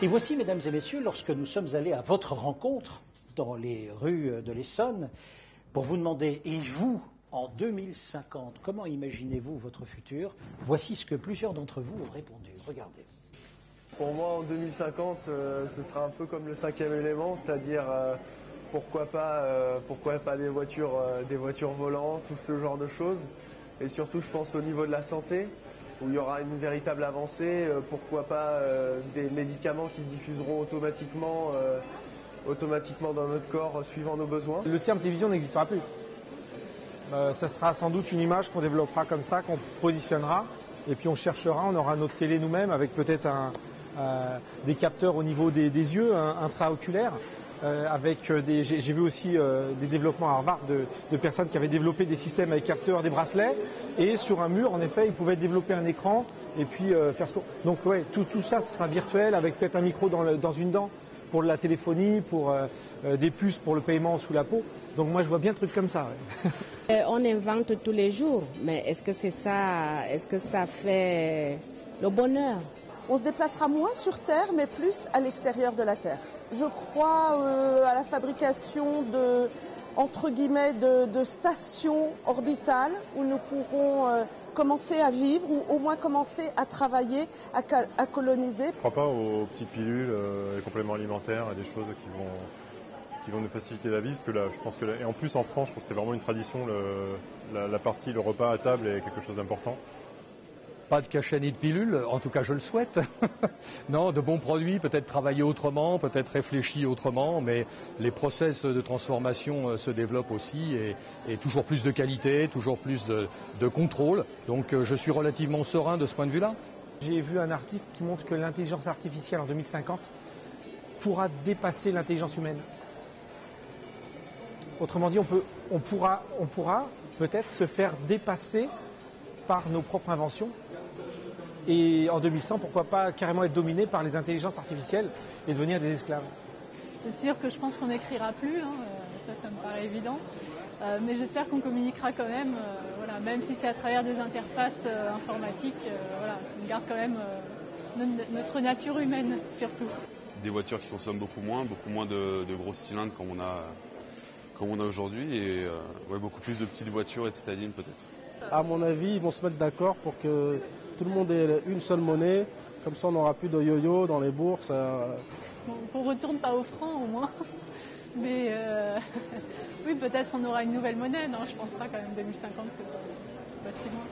Et voici, mesdames et messieurs, lorsque nous sommes allés à votre rencontre dans les rues de l'Essonne, pour vous demander, et vous, en 2050, comment imaginez-vous votre futur? Voici ce que plusieurs d'entre vous ont répondu. Regardez. Pour moi, en 2050, ce sera un peu comme le cinquième élément, c'est-à-dire pourquoi pas des voitures volantes, tout ce genre de choses. Et surtout, je pense au niveau de la santé, où il y aura une véritable avancée. Pourquoi pas des médicaments qui se diffuseront automatiquement dans notre corps, suivant nos besoins. Le terme télévision n'existera plus. Ça sera sans doute une image qu'on développera comme ça, qu'on positionnera, et puis on cherchera, on aura notre télé nous-mêmes avec peut-être des capteurs au niveau des yeux, intraoculaires. J'ai vu aussi des développements à Harvard de personnes qui avaient développé des systèmes avec capteurs, des bracelets, et sur un mur, en effet, ils pouvaient développer un écran et puis faire ce qu'on... Donc ouais, tout ça sera virtuel avec peut-être un micro dans une dent pour la téléphonie, pour des puces pour le paiement sous la peau. Donc moi je vois bien le truc comme ça. Ouais. On invente tous les jours, mais est-ce que ça fait le bonheur? On se déplacera moins sur Terre, mais plus à l'extérieur de la Terre. Je crois à la fabrication entre guillemets, de stations orbitales où nous pourrons commencer à vivre ou au moins commencer à travailler, à coloniser. Je ne crois pas aux petites pilules, les compléments alimentaires, et des choses qui vont nous faciliter la vie, parce que là, je pense que et en plus en France, je pense que c'est vraiment une tradition, la partie, le repas à table est quelque chose d'important. Pas de cachet ni de pilule, en tout cas je le souhaite. Non, de bons produits, peut-être travailler autrement, peut-être réfléchir autrement, mais les process de transformation se développent aussi et toujours plus de qualité, toujours plus de contrôle. Donc je suis relativement serein de ce point de vue-là. J'ai vu un article qui montre que l'intelligence artificielle en 2050 pourra dépasser l'intelligence humaine. Autrement dit, on pourra peut-être se faire dépasser par nos propres inventions. Et en 2100, pourquoi pas carrément être dominé par les intelligences artificielles et devenir des esclaves. C'est sûr que je pense qu'on n'écrira plus, hein, ça me paraît évident. Mais j'espère qu'on communiquera quand même, voilà, même si c'est à travers des interfaces informatiques, voilà, on garde quand même notre nature humaine surtout. Des voitures qui consomment beaucoup moins de gros cylindres comme on a aujourd'hui et ouais, beaucoup plus de petites voitures et de citadines peut-être. À mon avis, ils vont se mettre d'accord pour que tout le monde ait une seule monnaie, comme ça on n'aura plus de yo-yo dans les bourses. Bon, qu'on ne retourne pas au franc au moins, mais oui, peut-être on aura une nouvelle monnaie, non, je pense pas quand même, 2050 c'est pas si loin.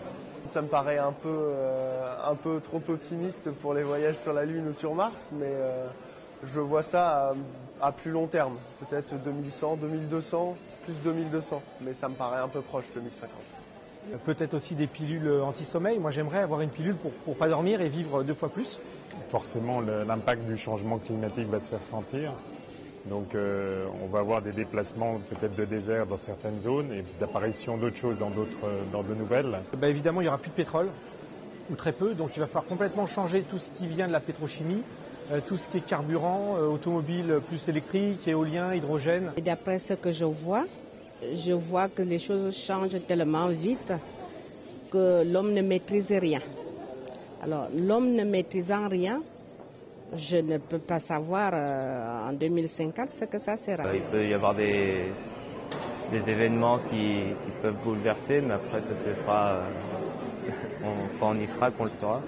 Ça me paraît un peu trop optimiste pour les voyages sur la Lune ou sur Mars, mais je vois ça à plus long terme, peut-être 2100, 2200, plus 2200, mais ça me paraît un peu proche 2050. Peut-être aussi des pilules anti-sommeil. Moi, j'aimerais avoir une pilule pour pas dormir et vivre 2 fois plus. Forcément, l'impact du changement climatique va se faire sentir. Donc, on va avoir des déplacements peut-être de désert dans certaines zones et d'apparition d'autres choses dans de nouvelles. Évidemment, il n'y aura plus de pétrole, ou très peu. Donc, il va falloir complètement changer tout ce qui vient de la pétrochimie, tout ce qui est carburant, automobile plus électrique, éolien, hydrogène. Et d'après ce que je vois que les choses changent tellement vite que l'homme ne maîtrise rien. Alors, l'homme ne maîtrisant rien, je ne peux pas savoir en 2050 ce que ça sera. Il peut y avoir des événements qui peuvent bouleverser, mais après, ça ce sera quand on y sera qu'on le saura.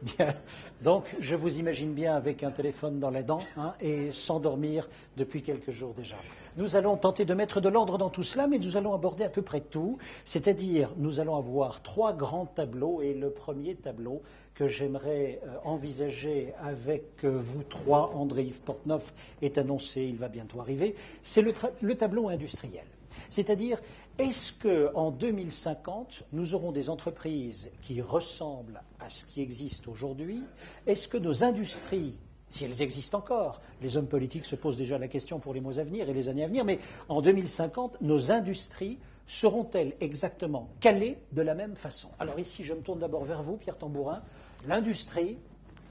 Bien. Donc, je vous imagine bien avec un téléphone dans les dents et sans dormir depuis quelques jours déjà. Nous allons tenter de mettre de l'ordre dans tout cela, mais nous allons aborder à peu près tout. C'est-à-dire, nous allons avoir 3 grands tableaux et le premier tableau que j'aimerais envisager avec vous 3, André-Yves Portneuf est annoncé, il va bientôt arriver, c'est le tableau industriel. C'est-à-dire, est-ce qu'en 2050, nous aurons des entreprises qui ressemblent à ce qui existe aujourd'hui? Est-ce que nos industries, si elles existent encore, les hommes politiques se posent déjà la question pour les mois à venir et les années à venir, mais en 2050, nos industries seront-elles exactement calées de la même façon? Alors ici, je me tourne d'abord vers vous, Pierre Tambourin. L'industrie,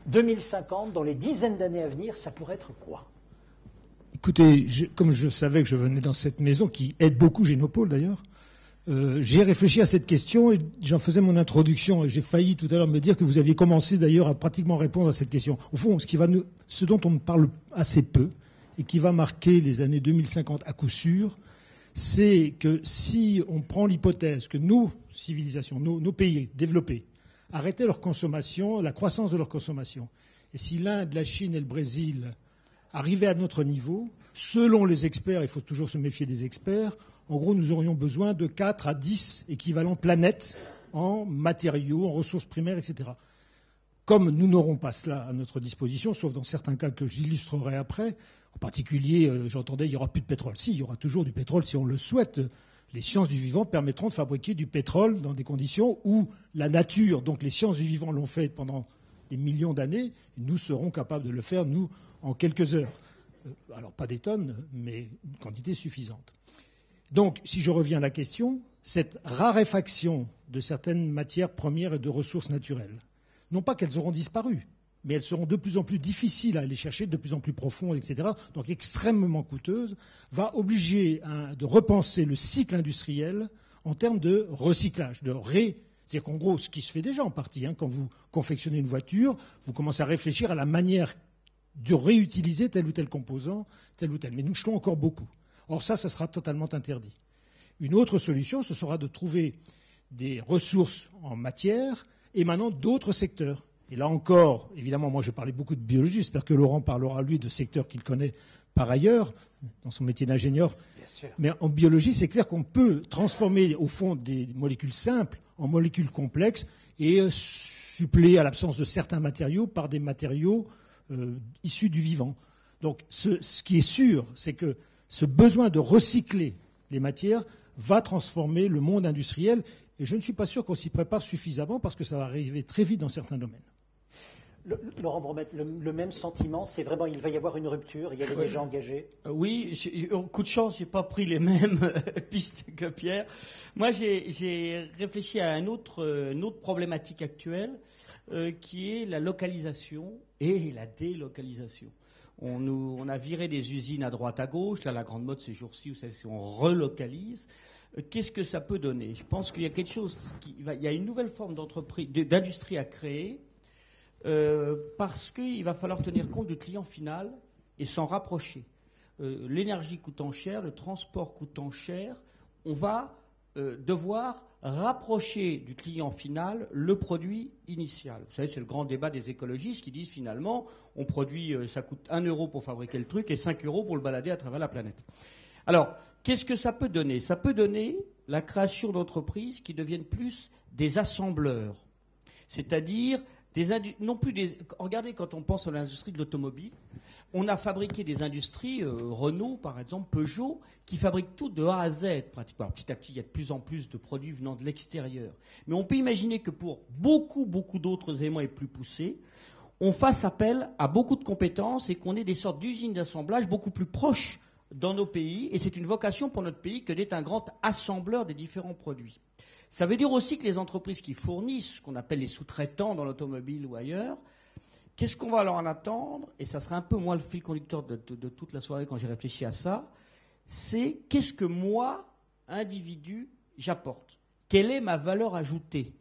2050, dans les dizaines d'années à venir, ça pourrait être quoi? Écoutez, comme je savais que je venais dans cette maison, qui aide beaucoup Génopôle d'ailleurs, J'ai réfléchi à cette question et j'en faisais mon introduction et j'ai failli tout à l'heure me dire que vous aviez commencé d'ailleurs à pratiquement répondre à cette question. Au fond, ce dont on parle assez peu et qui va marquer les années 2050 à coup sûr, c'est que si on prend l'hypothèse que nos civilisations, nos pays développés, arrêtaient leur consommation, la croissance de leur consommation, et si l'Inde, la Chine et le Brésil arrivaient à notre niveau, selon les experts, il faut toujours se méfier des experts, en gros, nous aurions besoin de 4 à 10 équivalents planètes en matériaux, en ressources primaires, etc. Comme nous n'aurons pas cela à notre disposition, sauf dans certains cas que j'illustrerai après, en particulier, j'entendais, il n'y aura plus de pétrole. Si, il y aura toujours du pétrole si on le souhaite. Les sciences du vivant permettront de fabriquer du pétrole dans des conditions où la nature, donc les sciences du vivant l'ont fait pendant des millions d'années, nous serons capables de le faire, nous, en quelques heures. Alors, pas des tonnes, mais une quantité suffisante. Donc, si je reviens à la question, cette raréfaction de certaines matières premières et de ressources naturelles, non pas qu'elles auront disparu, mais elles seront de plus en plus difficiles à aller chercher, de plus en plus profondes, etc., donc extrêmement coûteuses, va obliger de repenser le cycle industriel en termes de recyclage, c'est-à-dire qu'en gros, ce qui se fait déjà en partie, quand vous confectionnez une voiture, vous commencez à réfléchir à la manière de réutiliser tel ou tel composant, tel ou tel. Mais nous jetons encore beaucoup. Or ça sera totalement interdit. Une autre solution, ce sera de trouver des ressources en matière émanant d'autres secteurs. Et là encore, évidemment, moi je parlais beaucoup de biologie, j'espère que Laurent parlera, lui, de secteurs qu'il connaît par ailleurs, dans son métier d'ingénieur. Bien sûr. Mais en biologie, c'est clair qu'on peut transformer, au fond, des molécules simples en molécules complexes et suppléer à l'absence de certains matériaux par des matériaux issus du vivant. Donc ce qui est sûr, c'est que ce besoin de recycler les matières va transformer le monde industriel. Et je ne suis pas sûr qu'on s'y prépare suffisamment parce que ça va arriver très vite dans certains domaines. Laurent Bromet, le même sentiment, c'est vraiment, il va y avoir une rupture, il y a des gens engagés. Oui, coup de chance, j'ai pas pris les mêmes pistes que Pierre. Moi, j'ai réfléchi à une autre problématique actuelle, qui est la localisation et la délocalisation. On a viré des usines à droite à gauche. Là, la grande mode ces jours-ci, vous savez, c'est on relocalise. Qu'est-ce que ça peut donner? Je pense qu'il y a quelque chose, il y a une nouvelle forme d'industrie à créer, parce qu'il va falloir tenir compte du client final et s'en rapprocher. L'énergie coûtant cher, le transport coûtant cher, on va devoir rapprocher du client final le produit initial. Vous savez, c'est le grand débat des écologistes qui disent finalement, on produit, ça coûte 1 euro pour fabriquer le truc et 5 euros pour le balader à travers la planète. Alors, qu'est-ce que ça peut donner? Ça peut donner la création d'entreprises qui deviennent plus des assembleurs, c'est-à-dire non plus des. Regardez, quand on pense à l'industrie de l'automobile, on a fabriqué des industries, Renault par exemple, Peugeot, qui fabriquent tout de A à Z pratiquement. Alors, petit à petit, il y a de plus en plus de produits venant de l'extérieur. Mais on peut imaginer que pour beaucoup d'autres éléments et plus poussés, on fasse appel à beaucoup de compétences et qu'on ait des sortes d'usines d'assemblage beaucoup plus proches dans nos pays. Et c'est une vocation pour notre pays que d'être un grand assembleur des différents produits. Ça veut dire aussi que les entreprises qui fournissent, ce qu'on appelle les sous-traitants dans l'automobile ou ailleurs, qu'est-ce qu'on va leur en attendre? Et ça sera un peu moi le fil conducteur de toute la soirée quand j'ai réfléchi à ça. C'est qu'est-ce que moi, individu, j'apporte? Quelle est ma valeur ajoutée?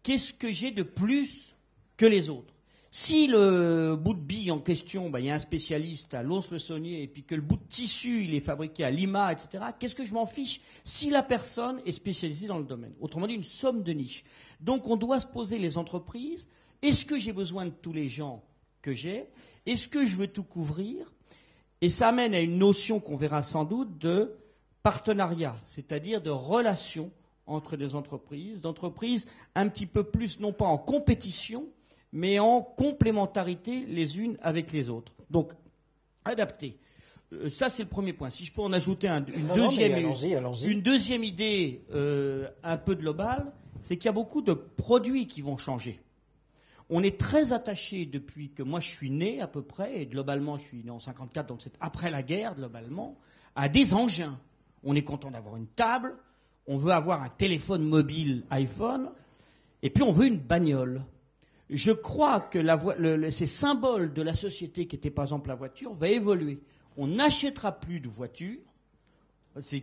Qu'est-ce que j'ai de plus que les autres? Si le bout de bille en question, il y a un spécialiste à Lons-le-Saunier et puis que le bout de tissu, il est fabriqué à Lima, etc., qu'est-ce que je m'en fiche si la personne est spécialisée dans le domaine? Autrement dit, une somme de niche. Donc on doit se poser les entreprises, est-ce que j'ai besoin de tous les gens que j'ai? Est-ce que je veux tout couvrir? Et ça amène à une notion qu'on verra sans doute de partenariat, c'est-à-dire de relation entre des entreprises, d'entreprises un petit peu plus, non pas en compétition, mais en complémentarité les unes avec les autres. Donc, adapter. Ça, c'est le premier point. Si je peux en ajouter une deuxième idée un peu globale, c'est qu'il y a beaucoup de produits qui vont changer. On est très attaché depuis que moi je suis né à peu près, et globalement je suis né en 54, donc c'est après la guerre globalement, à des engins. On est content d'avoir une table, on veut avoir un téléphone mobile iPhone, et puis on veut une bagnole. Je crois que ces symboles de la société qui étaient par exemple la voiture va évoluer. On n'achètera plus de voiture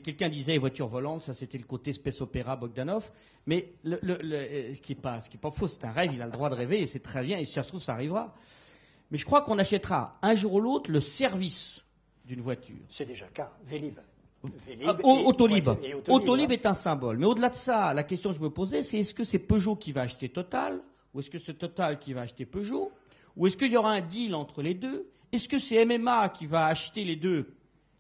Quelqu'un disait les voitures volantes, ça c'était le côté space opéra Bogdanov, mais ce qui est pas faux, c'est un rêve, il a le droit de rêver et c'est très bien, et si ça se trouve ça arrivera. Mais je crois qu'on achètera un jour ou l'autre le service d'une voiture. C'est déjà le cas, Vélib. Autolib. Autolib est un symbole. Mais au-delà de ça, la question que je me posais, c'est est-ce que c'est Peugeot qui va acheter Total, ou est-ce que c'est Total qui va acheter Peugeot, ou est-ce qu'il y aura un deal entre les deux? Est-ce que c'est MMA qui va acheter les deux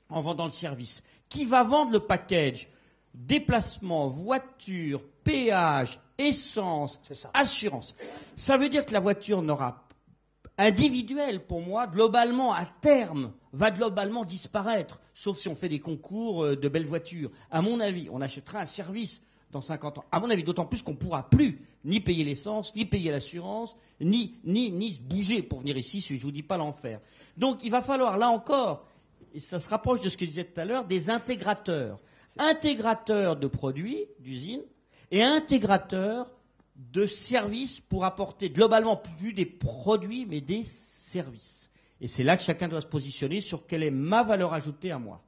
en vendant le service? Qui va vendre le package déplacement, voiture, péage, essence, assurance? Ça veut dire que la voiture n'aura individuelle, pour moi, globalement, à terme, va globalement disparaître, sauf si on fait des concours de belles voitures. À mon avis, on achètera un service dans 50 ans. À mon avis, d'autant plus qu'on ne pourra plus ni payer l'essence, ni payer l'assurance, ni se bouger pour venir ici, je ne vous dis pas l'enfer. Donc, il va falloir, là encore, et ça se rapproche de ce que je disais tout à l'heure, des intégrateurs. Intégrateurs de produits, d'usines, et intégrateurs de services pour apporter globalement plus des produits, mais des services. Et c'est là que chacun doit se positionner sur quelle est ma valeur ajoutée à moi.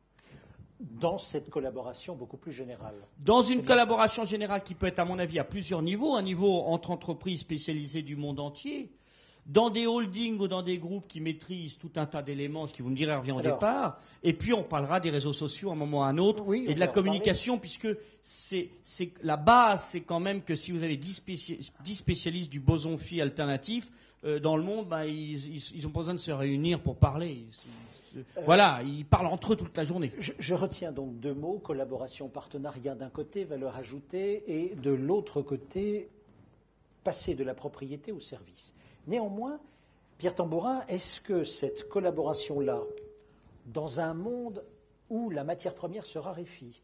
Dans cette collaboration beaucoup plus générale. Dans une collaboration générale qui peut être, à mon avis, à plusieurs niveaux. Un niveau entre entreprises spécialisées du monde entier, dans des holdings ou dans des groupes qui maîtrisent tout un tas d'éléments, ce qui, vous me direz, revient au départ. Et puis, on parlera des réseaux sociaux à un moment ou à un autre, et de la communication, puisque la base, c'est quand même que si vous avez 10 spécialistes du boson phi alternatif, dans le monde, ils ont pas besoin de se réunir pour parler. Voilà, ils parlent entre eux toute la journée. Je retiens donc deux mots, collaboration, partenariat d'un côté, valeur ajoutée, et de l'autre côté, passer de la propriété au service. Néanmoins, Pierre Tambourin, est-ce que cette collaboration-là, dans un monde où la matière première se raréfie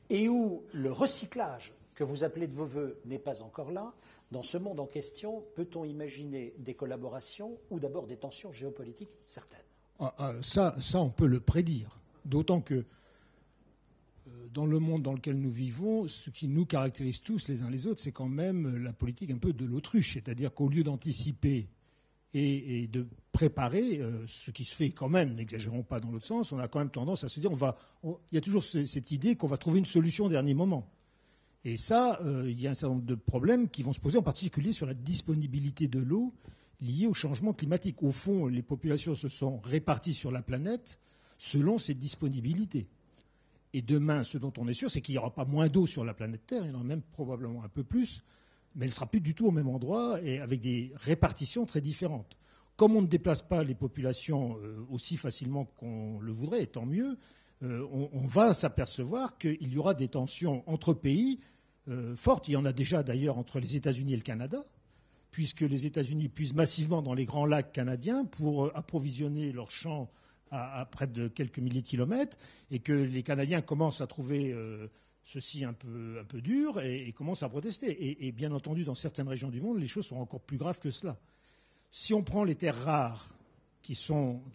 et où le recyclage que vous appelez de vos voeux n'est pas encore là, dans ce monde en question, peut-on imaginer des collaborations ou d'abord des tensions géopolitiques certaines? Ça, on peut le prédire. D'autant que dans le monde dans lequel nous vivons, ce qui nous caractérise tous les uns les autres, c'est quand même la politique un peu de l'autruche. C'est-à-dire qu'au lieu d'anticiper et de préparer, ce qui se fait quand même, n'exagérons pas dans l'autre sens, on a quand même tendance à se dire, il y a toujours cette idée qu'on va trouver une solution au dernier moment. Et ça, il y a un certain nombre de problèmes qui vont se poser, en particulier sur la disponibilité de l'eau liée au changement climatique. Au fond, les populations se sont réparties sur la planète selon cette disponibilité. Et demain, ce dont on est sûr, c'est qu'il n'y aura pas moins d'eau sur la planète Terre, il y en aura même probablement un peu plus, mais elle ne sera plus du tout au même endroit et avec des répartitions très différentes. Comme on ne déplace pas les populations aussi facilement qu'on le voudrait, et tant mieux, on va s'apercevoir qu'il y aura des tensions entre pays fortes. Il y en a déjà d'ailleurs entre les États-Unis et le Canada, puisque les États-Unis puisent massivement dans les grands lacs canadiens pour approvisionner leurs champs à près de quelques milliers de kilomètres, et que les Canadiens commencent à trouver ceci un peu dur et commencent à protester. Et bien entendu, dans certaines régions du monde, les choses sont encore plus graves que cela. Si on prend les terres rares, qui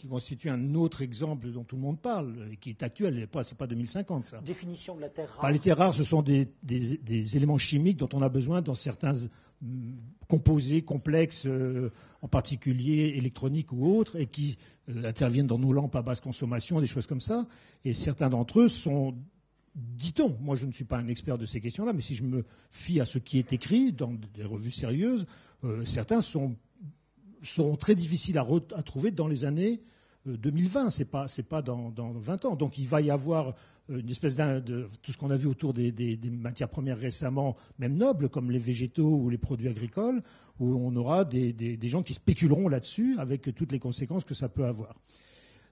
constituent un autre exemple dont tout le monde parle, et qui est actuel, c'est pas 2050, ça. Définition de la terre rare. Les terres rares, ce sont des éléments chimiques dont on a besoin dans certains composés complexes, en particulier électroniques ou autres, et qui interviennent dans nos lampes à basse consommation, des choses comme ça. Et certains d'entre eux sont, dit-on, moi je ne suis pas un expert de ces questions-là, mais si je me fie à ce qui est écrit dans des revues sérieuses, certains seront très difficiles à trouver dans les années 2020. C'est pas dans 20 ans. Donc il va y avoir une espèce de tout ce qu'on a vu autour des matières premières récemment, même nobles, comme les végétaux ou les produits agricoles, où on aura des gens qui spéculeront là-dessus avec toutes les conséquences que ça peut avoir.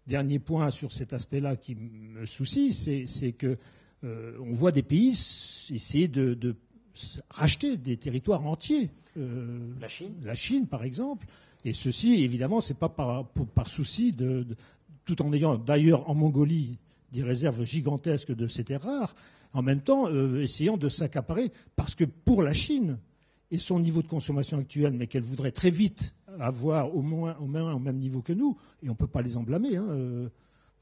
Dernier point sur cet aspect-là qui me soucie, c'est que on voit des pays essayer de racheter des territoires entiers. La Chine, par exemple. Et ceci, évidemment, c'est pas par souci tout en ayant d'ailleurs en Mongolie des réserves gigantesques de ces terres rares, en même temps essayant de s'accaparer, parce que pour la Chine et son niveau de consommation actuel, mais qu'elle voudrait très vite avoir au moins au même niveau que nous, et on ne peut pas les en blâmer,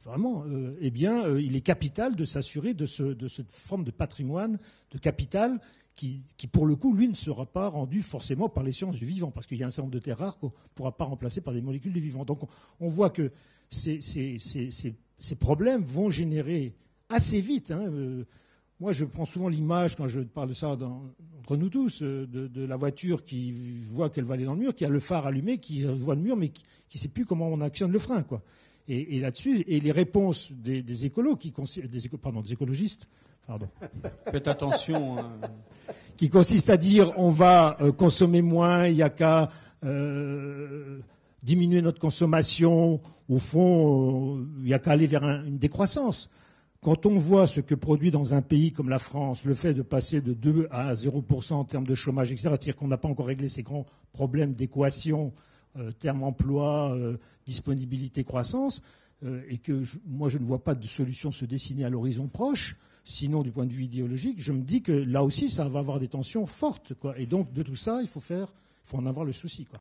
vraiment, il est capital de s'assurer de cette forme de patrimoine, de capital, qui, pour le coup, lui, ne sera pas rendu forcément par les sciences du vivant, parce qu'il y a un certain nombre de terres rares qu'on ne pourra pas remplacer par des molécules du vivant. Donc on voit que ces problèmes vont générer assez vite. Moi, je prends souvent l'image, quand je parle de ça entre nous tous, de la voiture qui voit qu'elle va aller dans le mur, qui a le phare allumé, qui voit le mur, mais qui ne sait plus comment on actionne le frein, quoi. Et là-dessus, et les réponses des écolos, des écologistes, pardon. Faites attention. Qui consiste à dire on va consommer moins, il n'y a qu'à diminuer notre consommation. Au fond, il n'y a qu'à aller vers une décroissance. Quand on voit ce que produit dans un pays comme la France, le fait de passer de 2 à 0% en termes de chômage, etc., c'est-à-dire qu'on n'a pas encore réglé ces grands problèmes d'équation, terme emploi, disponibilité, croissance, et que moi je ne vois pas de solution se dessiner à l'horizon proche, sinon du point de vue idéologique, je me dis que là aussi ça va avoir des tensions fortes, quoi. Et donc de tout ça, il faut en avoir le souci, quoi.